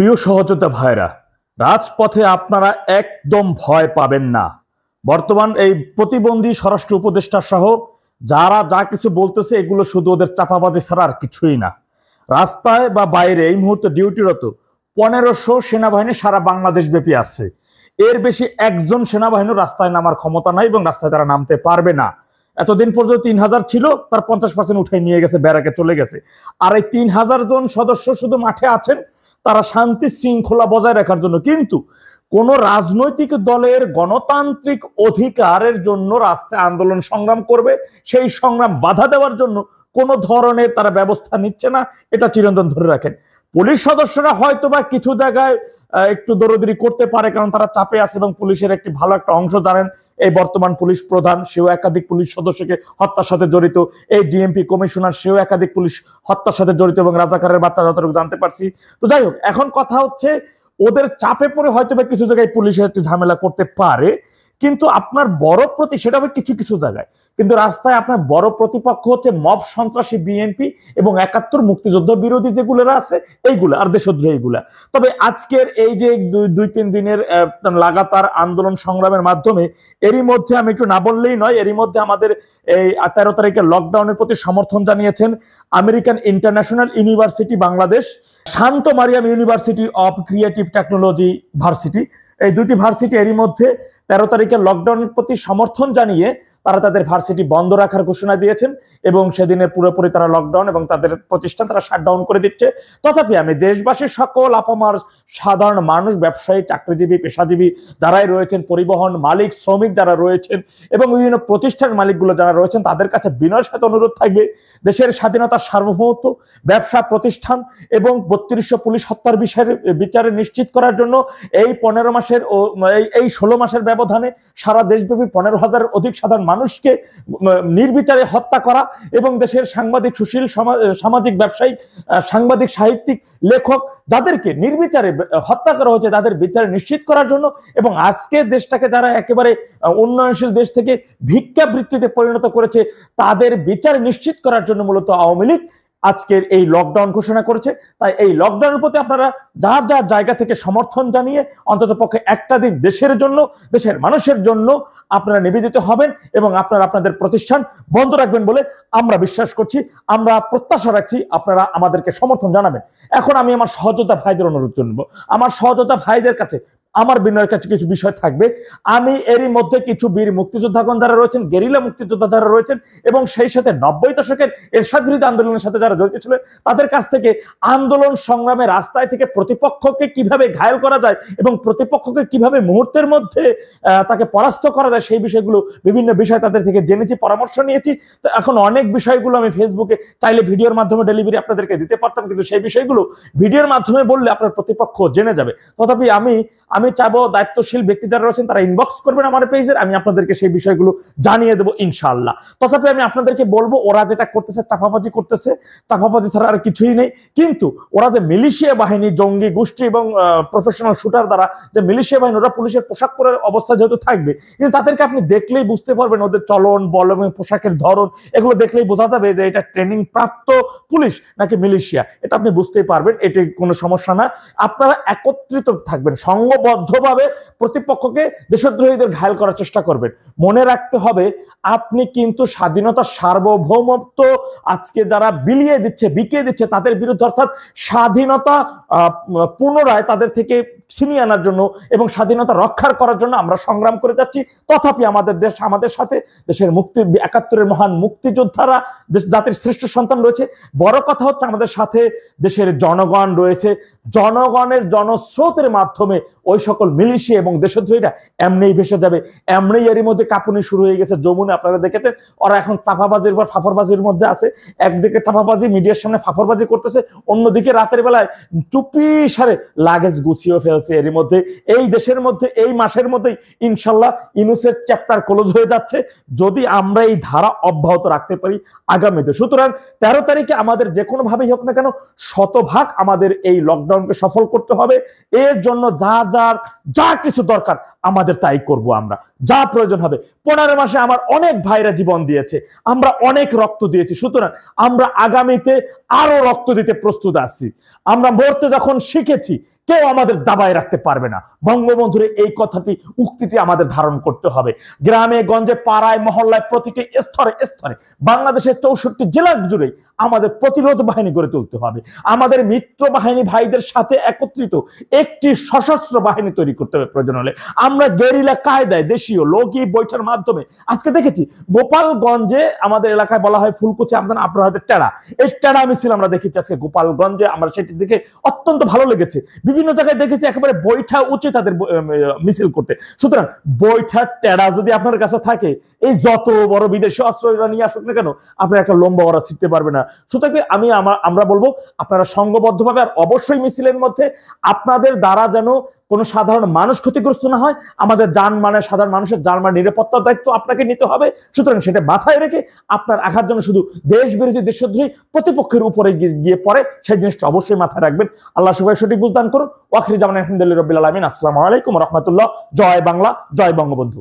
প্রিয় সহযোদ্ধা ভাইরা, রাজপথে আপনারা একদম ভয় পাবেন না। বর্তমান এই প্রতিবন্ধী স্বরাষ্ট্র উপদেষ্টা সহ যারা যা কিছু বলতেছে এগুলো শুধু ওদের চাপাবাজি ছাড়া আর কিছুই না। রাস্তায় বা বাইরে এই মুহূর্তে ডিউটিরত 1500 সেনাবাহিনী সারা বাংলাদেশ ব্যাপী আছে। এর বেশি একজন সেনাবাহিনীর রাস্তায় নামার ক্ষমতা নাই এবং রাস্তায় তারা নামতে পারবে না। এতদিন পর্যন্ত 3000 ছিল, তার 50% উঠাই নিয়ে গেছে, ব্যারাকে চলে গেছে। আর এই 3000 জন সদস্য শুধু মাঠে আছেন তারা শান্তি শৃঙ্খলা বজায় রাখার জন্য। কিন্তু কোন রাজনৈতিক দলের গণতান্ত্রিক অধিকারের জন্য রাস্তায় আন্দোলন সংগ্রাম করবে, সেই সংগ্রাম বাধা দেওয়ার জন্য কোন ধরনের তারা ব্যবস্থা নিচ্ছে না, এটা চিরন্তন ধরে রাখেন। পুলিশ সদস্যরা হয়তোবা কিছু জায়গায় একটু দৌড়দৌড়ি করতে পারে, কারণ তারা চাপে আছে এবং পুলিশের একটি ভালো একটা অংশ জানেন এই বর্তমান পুলিশ প্রধান, সেও একাধিক পুলিশ সদস্যকে হত্যার সাথে জড়িত। এই ডিএমপি কমিশনার, সেও একাধিক পুলিশ হত্যার সাথে জড়িত এবং রাজাকারের বাচ্চা যতটুকু জানতে পারছি। তো যাই হোক, এখন কথা হচ্ছে ওদের চাপে পড়ে হয়তো বা কিছু জায়গায় পুলিশের একটি ঝামেলা করতে পারে, কিন্তু আপনার বড় প্রতি সেটা হবে কিছু কিছু জায়গায়। কিন্তু রাস্তায় আপনার বড় প্রতিপক্ষ হচ্ছে মব সন্ত্রাসী বিএনপি এবং 71 মুক্তিযুদ্ধ বিরোধী যেগুলো আছে এইগুলা আর দেশদ্রোহীগুলা। তবে আজকের এই যে 2-3 দিনের লাগাতার আন্দোলন সংগ্রামের মাধ্যমে এরই মধ্যে আমি একটু না বললেই নয়, এরই মধ্যে আমাদের এই 13 তারিখে লকডাউনের প্রতি সমর্থন জানিয়েছেন American International University Bangladesh, Shanto Mariam University of Creative Technology varsity. এই দুটি ভার্সিটি এরই মধ্যে 13 তারিখে লকডাউনের প্রতি সমর্থন জানিয়ে তারা তাদের ভার্সিটি বন্ধ রাখার ঘোষণা দিয়েছেন এবং সেদিনে পুরোপুরি তারা লকডাউন এবং তাদের প্রতিষ্ঠান তারা শাটডাউন করে দিচ্ছে। তথাপি আমি দেশবাসীর সকল আপামার সাধারণ মানুষ, ব্যবসায়ী, চাকরিজীবী, পেশাজীবী যারাই রয়েছেন, পরিবহন মালিক, শ্রমিক যারা রয়েছেন এবং বিভিন্ন প্রতিষ্ঠান মালিকগুলো যারা রয়েছেন, তাদের কাছে বিনয়ের সাথে অনুরোধ থাকবে দেশের স্বাধীনতার সার্বভৌমত্ব, ব্যবসা প্রতিষ্ঠান এবং 3200 পুলিশ হত্যার বিচারে নিশ্চিত করার জন্য এই 15 মাসের এই 16 মাসের ব্যবধানে সারা দেশব্যাপী 15,000-এর অধিক সাধারণ মানুষকে নির্বিচারে হত্যা করা এবং দেশের সাংবাদিক, সুশীল সামাজিক ব্যবসায়ী, সাংবাদিক, সাহিত্যিক, লেখক যাদেরকে নির্বিচারে হত্যা করা হয়েছে তাদের বিচার নিশ্চিত করার জন্য এবং আজকে দেশটাকে যারা একেবারে উন্নয়নশীল দেশ থেকে ভিক্ষাবৃত্তিতে পরিণত করেছে তাদের বিচার নিশ্চিত করার জন্য মূলত আওয়ামী লীগ আজকের এই লকডাউন ঘোষণা করেছে। তাই এই লকডাউনের প্রতি আপনারা যার যার জায়গা থেকে সমর্থন জানিয়ে অন্তত পক্ষে একটা দিন দেশের জন্য, দেশের মানুষের জন্য আপনারা নিবেদিত হবেন এবং আপনারা আপনাদের প্রতিষ্ঠান বন্ধ রাখবেন বলে আমরা বিশ্বাস করছি, আমরা প্রত্যাশা রাখছি আপনারা আমাদেরকে সমর্থন জানাবেন। এখন আমি আমার সহযোদ্ধা ভাইদের অনুরোধ জানাবো, আমার সহযোদ্ধা ভাইদের কাছে আমার বিনয়ের কাছে কিছু বিষয় থাকবে। আমি এরই মধ্যে কিছু বীর মুক্তিযোদ্ধাগণ যারা রয়েছেন, গেরিলা মুক্তিযোদ্ধা যারা রয়েছেন এবং সেই সাথে 90 দশকের এরশাদ বিরোধী আন্দোলনের সাথে যারা জড়িত ছিলেন তাদের কাছ থেকে আন্দোলন সংগ্রামে রাস্তায় থেকে প্রতিপক্ষকে কিভাবে ঘায়েল করা যায় এবং প্রতিপক্ষকে কিভাবে মুহূর্তের মধ্যে তাকে পরাস্ত করা যায় সেই বিষয়গুলো, বিভিন্ন বিষয় তাদের থেকে জেনেছি, পরামর্শ নিয়েছি। তো এখন অনেক বিষয়গুলো আমি ফেসবুকে চাইলে ভিডিওর মাধ্যমে ডেলিভারি আপনাদেরকে দিতে পারতাম, কিন্তু সেই বিষয়গুলো ভিডিওর মাধ্যমে বললে আপনার প্রতিপক্ষ জেনে যাবে। তথাপি আমি চাবো দায়িত্বশীল ব্যক্তি যারা রয়েছেন তারা ইনবক্স করবেন আমার পেজের, আমি আপনাদেরকে সেই বিষয়গুলো জানিয়ে দেবো ইনশাআল্লাহ। তথাপি আমি আপনাদেরকে বলবো ওরা যেটা করতেছে চাপাবাজি করতেছে, চাপাবাজি ছাড়া আর কিছুই নেই। কিন্তু ওরা যে মিলিশিয়া বাহিনী, জঙ্গি গোষ্ঠী এবং প্রফেশনাল শুটার দ্বারা যে মিলিশিয়া বাহিনী, ওরা পুলিশের পোশাক পরে অবস্থা যেহেতু থাকবে, কিন্তু তাদেরকে আপনি দেখলেই বুঝতে পারবেন ওদের চলন বল এবং পোশাকের ধরন, এগুলো দেখলেই বোঝা যাবে যে এটা ট্রেনিং প্রাপ্ত পুলিশ নাকি মিলিশিয়া, এটা আপনি বুঝতেই পারবেন। এটি কোনো সমস্যা না। আপনারা একত্রিত থাকবেন, সংঘবদ্ধভাবে প্রতিপক্ষকে, দেশদ্রোহীদের ঘায়েল করার চেষ্টা করবেন। মনে রাখতে হবে আপনি কিন্তু স্বাধীনতার সার্বভৌমত্ব আজকে যারা বিকিয়ে দিচ্ছে তাদের বিরুদ্ধে, অর্থাৎ স্বাধীনতা পুনরায় তাদের থেকে ছিনিয়ে আনার জন্য এবং স্বাধীনতা রক্ষার করার জন্য আমরা সংগ্রাম করে যাচ্ছি। তথাপি আমাদের দেশ, আমাদের সাথে দেশের 71-এর মহান মুক্তিযোদ্ধারা, জাতির শ্রেষ্ঠ সন্তান রয়েছে। বড় কথা হচ্ছে আমাদের সাথে দেশের জনগণ রয়েছে। জনগণের জনস্রোতের মাধ্যমে ওই সকল মিলিশিয়া এবং দেশদ্রোহীরা এমনিই ভেসে যাবে। এমনি এরই মধ্যে কাঁপুনি শুরু হয়ে গেছে যমুনা, আপনারা দেখেছেন। ওরা এখন চাপাবাজির পর ফাফরবাজির মধ্যে আছে। একদিকে চাপাবাজি, মিডিয়ার সামনে ফাফরবাজি করতেছে, অন্যদিকে রাতের বেলায় চুপি সারে লাগেজ গুছিয়ে ফেলছে। এর মধ্যে এই দেশের মধ্যে এই মাসের মধ্যেই ইনশাল্লাহ ইউনূসের চ্যাপ্টার ক্লোজ হয়ে যাচ্ছে যদি আমরা এই ধারা অব্যাহত রাখতে পারি আগামীতে। সুতরাং 13 তারিখে আমাদের যে কোনো ভাবেই হোক না কেন শতভাগ আমাদের এই লকডাউনকে সফল করতে হবে। এর জন্য যা কিছু দরকার আমাদের তাই করব। আমরা যা প্রয়োজন হবে। 15 মাসে আমার অনেক ভাইরা জীবন দিয়েছে, আমরা অনেক রক্ত দিয়েছি, সুতরাং আমরা আগামীতে আরো রক্ত দিতে প্রস্তুত আছি। আমরা মরতে যখন শিখেছি, কেউ আমাদের দাবায় রাখতে পারবে না। বঙ্গবন্ধুর এই কথাটি, উক্তিটি আমাদের ধারণ করতে হবে। গ্রামে গঞ্জে, পাড়ায় মহল্লায়, প্রতিটি স্তরে স্তরে, বাংলাদেশের 64 জেলা জুড়ে আমাদের প্রতিরোধ বাহিনী গড়ে তুলতে হবে। আমাদের মিত্র বাহিনী ভাইদের সাথে একত্রিত একটি সশস্ত্র বাহিনী তৈরি করতে হবে। প্রয়োজন হলে আমরা গেরিলা কায়দায় দেশীয় লোকই বৈঠার মাধ্যমে, আজকে দেখেছি গোপালগঞ্জে, আমাদের এলাকায় বলা হয় ফুলকুচি, আপনার হাতে টেরা, এই টেরা মিছিল আমরা দেখেছি আজকে গোপালগঞ্জে। আমরা সেটি দেখে অত্যন্ত ভালো লেগেছে। বিভিন্ন জায়গায় দেখেছি একেবারে বৈঠা উচিত তাদের মিছিল করতে। সুতরাং বৈঠা টেরা যদি আপনার কাছে থাকে, এই যত বড় বিদেশি অস্ত্র নিয়ে আসুক না কেন, আপনার একটা লম্বা ওরা ছিটতে পারবে না। সুতরাং আমরা বলবো আপনারা সংঘবদ্ধভাবে, আর অবশ্যই মিছিলের মধ্যে আপনাদের দ্বারা যেন কোনো সাধারণ মানুষ ক্ষতিগ্রস্ত না হয়। আমাদের সাধারণ মানুষের জানমাল নিরাপত্তার দায়িত্ব আপনাকে নিতে হবে। সুতরাং সেটা মাথায় রেখে আপনার আঘাত যেন শুধু দেশ বিরোধী, দেশদ্রোহী প্রতিপক্ষের উপরে গিয়ে পড়ে, সেই জিনিসটা অবশ্যই মাথায় রাখবেন। আল্লাহ সবাই সঠিক বুঝদান করুন। ওয়াখির জামান আলহামদুলিল্লাহি রাব্বিল আলামিন। আসসালামু আলাইকুম ওয়া রাহমাতুল্লাহ। জয় বাংলা, জয় বঙ্গবন্ধু।